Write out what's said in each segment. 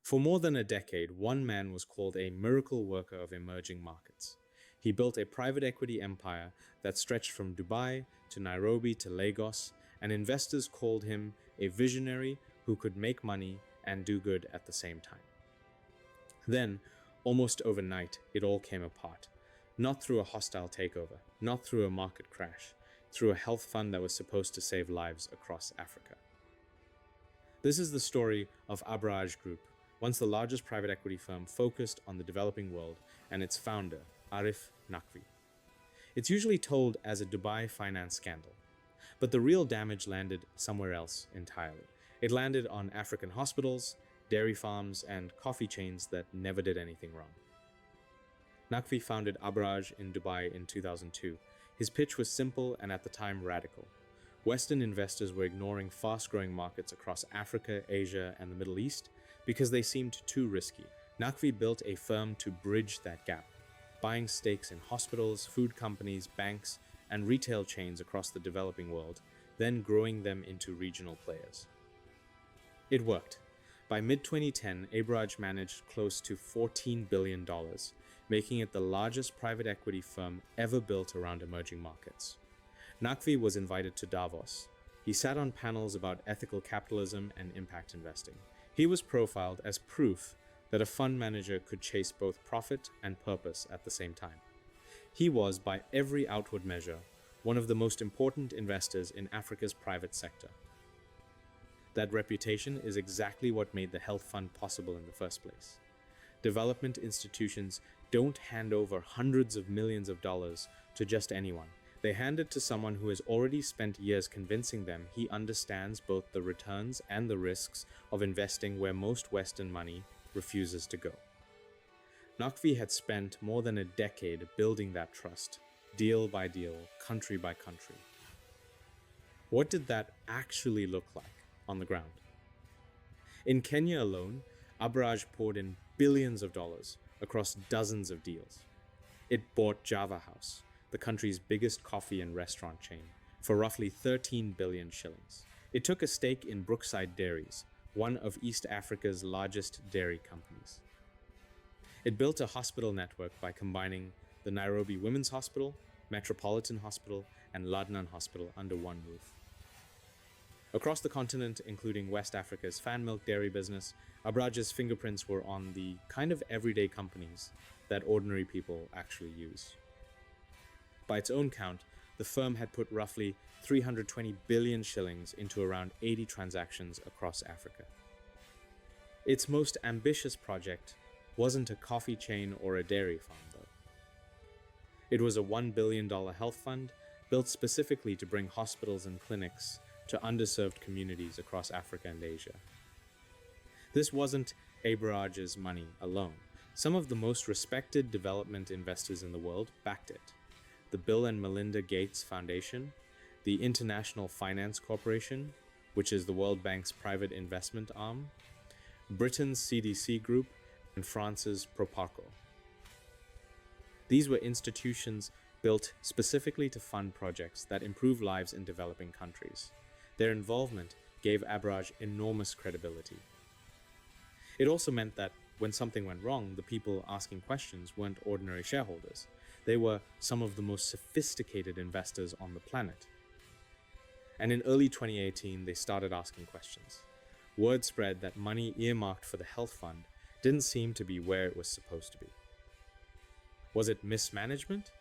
For more than a decade, one man was called a miracle worker of emerging markets. He built a private equity empire that stretched from Dubai to Nairobi to Lagos, and investors called him a visionary who could make money and do good at the same time. Then, almost overnight, it all came apart. Not through a hostile takeover, not through a market crash, through a health fund that was supposed to save lives across Africa. This is the story of Abraaj Group, once the largest private equity firm focused on the developing world, and its founder, Arif Naqvi. It's usually told as a Dubai finance scandal, but the real damage landed somewhere else entirely. It landed on African hospitals, dairy farms, and coffee chains that never did anything wrong. Naqvi founded Abraaj in Dubai in 2002. His pitch was simple and at the time radical. Western investors were ignoring fast-growing markets across Africa, Asia, and the Middle East because they seemed too risky. Naqvi built a firm to bridge that gap, buying stakes in hospitals, food companies, banks, and retail chains across the developing world, then growing them into regional players. It worked. By mid-2010, Abraaj managed close to $14 billion, making it the largest private equity firm ever built around emerging markets. Naqvi was invited to Davos. He sat on panels about ethical capitalism and impact investing. He was profiled as proof that a fund manager could chase both profit and purpose at the same time. He was, by every outward measure, one of the most important investors in Africa's private sector. That reputation is exactly what made the health fund possible in the first place. Development institutions don't hand over hundreds of millions of dollars to just anyone. They hand it to someone who has already spent years convincing them he understands both the returns and the risks of investing where most Western money refuses to go. Naqvi had spent more than a decade building that trust, deal by deal, country by country. What did that actually look like on the ground? In Kenya alone, Abraaj poured in billions of dollars across dozens of deals. It bought Java House, the country's biggest coffee and restaurant chain, for roughly 13 billion shillings. It took a stake in Brookside Dairies, one of East Africa's largest dairy companies. It built a hospital network by combining the Nairobi Women's Hospital, Metropolitan Hospital, and Ladnan Hospital under one roof. Across the continent, including West Africa's fan milk dairy business, Abraaj's fingerprints were on the kind of everyday companies that ordinary people actually use. By its own count, the firm had put roughly 320 billion shillings into around 80 transactions across Africa. Its most ambitious project wasn't a coffee chain or a dairy farm, though. It was a $1 billion health fund built specifically to bring hospitals and clinics to underserved communities across Africa and Asia. This wasn't Abraaj's money alone. Some of the most respected development investors in the world backed it. The Bill and Melinda Gates Foundation, the International Finance Corporation, which is the World Bank's private investment arm, Britain's CDC Group, and France's Proparco. These were institutions built specifically to fund projects that improve lives in developing countries. Their involvement gave Abraaj enormous credibility. It also meant that when something went wrong, the people asking questions weren't ordinary shareholders. They were some of the most sophisticated investors on the planet. And in early 2018, they started asking questions. Word spread that money earmarked for the health fund didn't seem to be where it was supposed to be. Was it mismanagement,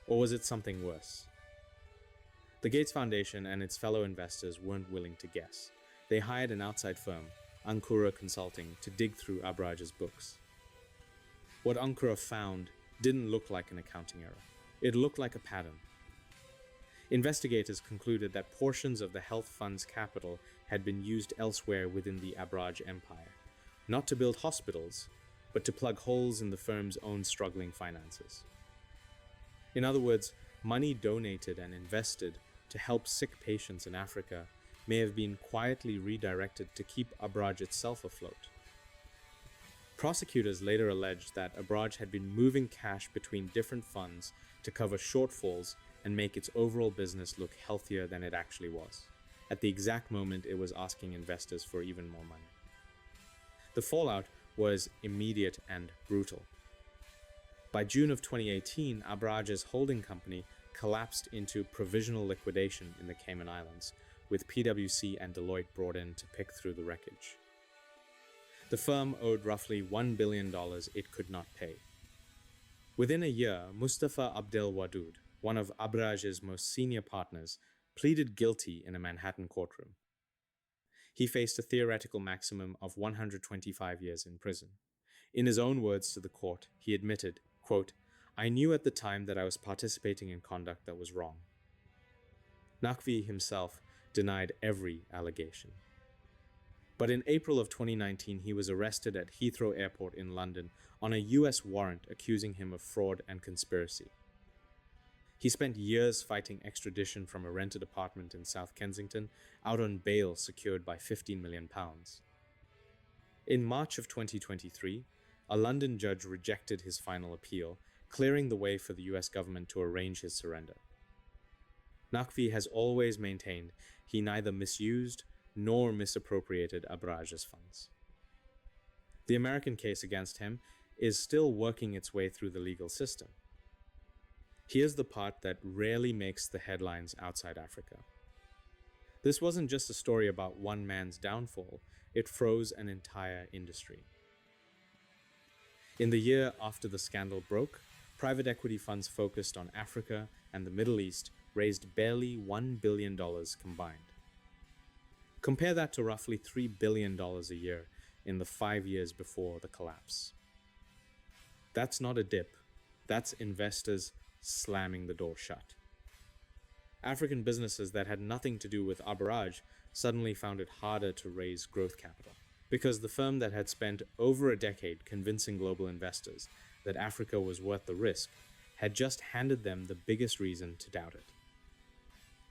or was it something worse? The Gates Foundation and its fellow investors weren't willing to guess. They hired an outside firm, Ankura Consulting, to dig through Abraaj's books. What Ankura found didn't look like an accounting error. It looked like a pattern. Investigators concluded that portions of the health fund's capital had been used elsewhere within the Abraaj empire, not to build hospitals, but to plug holes in the firm's own struggling finances. In other words, money donated and invested to help sick patients in Africa may have been quietly redirected to keep Abraaj itself afloat. Prosecutors later alleged that Abraaj had been moving cash between different funds to cover shortfalls and make its overall business look healthier than it actually was, at the exact moment it was asking investors for even more money. The fallout was immediate and brutal. By June of 2018, Abraaj's holding company collapsed into provisional liquidation in the Cayman Islands, with PwC and Deloitte brought in to pick through the wreckage. The firm owed roughly $1 billion it could not pay. Within a year, Mustafa Abdel-Wadood, one of Abraaj's most senior partners, pleaded guilty in a Manhattan courtroom. He faced a theoretical maximum of 125 years in prison. In his own words to the court, he admitted, quote, "I knew at the time that I was participating in conduct that was wrong." Naqvi himself denied every allegation. But in April of 2019, he was arrested at Heathrow Airport in London on a US warrant accusing him of fraud and conspiracy. He spent years fighting extradition from a rented apartment in South Kensington, out on bail secured by £15 million. In March of 2023, a London judge rejected his final appeal, clearing the way for the US government to arrange his surrender. Naqvi has always maintained he neither misused nor misappropriated Abraaj's funds. The American case against him is still working its way through the legal system. Here's the part that rarely makes the headlines outside Africa. This wasn't just a story about one man's downfall, it froze an entire industry. In the year after the scandal broke, private equity funds focused on Africa and the Middle East raised barely $1 billion combined. Compare that to roughly $3 billion a year in the 5 years before the collapse. That's not a dip, that's investors slamming the door shut. African businesses that had nothing to do with Abraaj suddenly found it harder to raise growth capital, because the firm that had spent over a decade convincing global investors that Africa was worth the risk had just handed them the biggest reason to doubt it.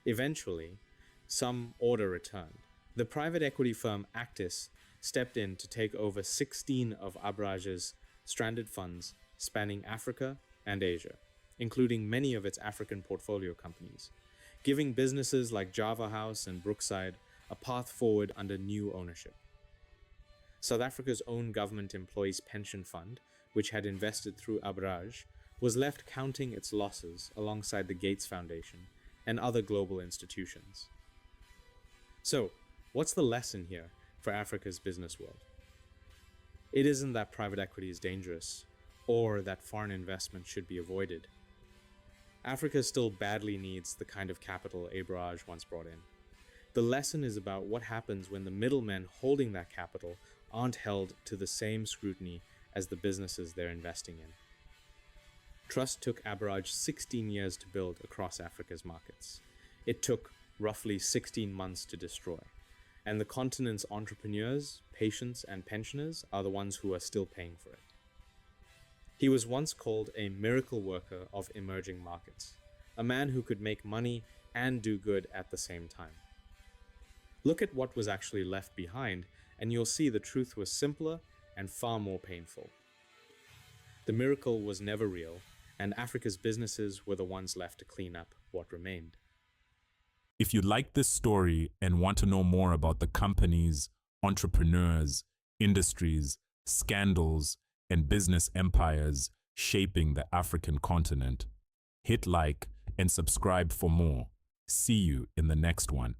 Eventually, some order returned. The private equity firm Actis stepped in to take over 16 of Abraaj's stranded funds spanning Africa and Asia, including many of its African portfolio companies, giving businesses like Java House and Brookside a path forward under new ownership. South Africa's own government employees' pension fund, which had invested through Abraaj, was left counting its losses alongside the Gates Foundation and other global institutions. So, what's the lesson here for Africa's business world? It isn't that private equity is dangerous, or that foreign investment should be avoided. Africa still badly needs the kind of capital Abraaj once brought in. The lesson is about what happens when the middlemen holding that capital aren't held to the same scrutiny as the businesses they're investing in. Trust took Abraaj 16 years to build across Africa's markets. It took roughly 16 months to destroy. And the continent's entrepreneurs, patients, and pensioners are the ones who are still paying for it. He was once called a miracle worker of emerging markets, a man who could make money and do good at the same time. Look at what was actually left behind, and you'll see the truth was simpler and far more painful. The miracle was never real, and Africa's businesses were the ones left to clean up what remained. If you like this story and want to know more about the companies, entrepreneurs, industries, scandals, and business empires shaping the African continent, hit like and subscribe for more. See you in the next one.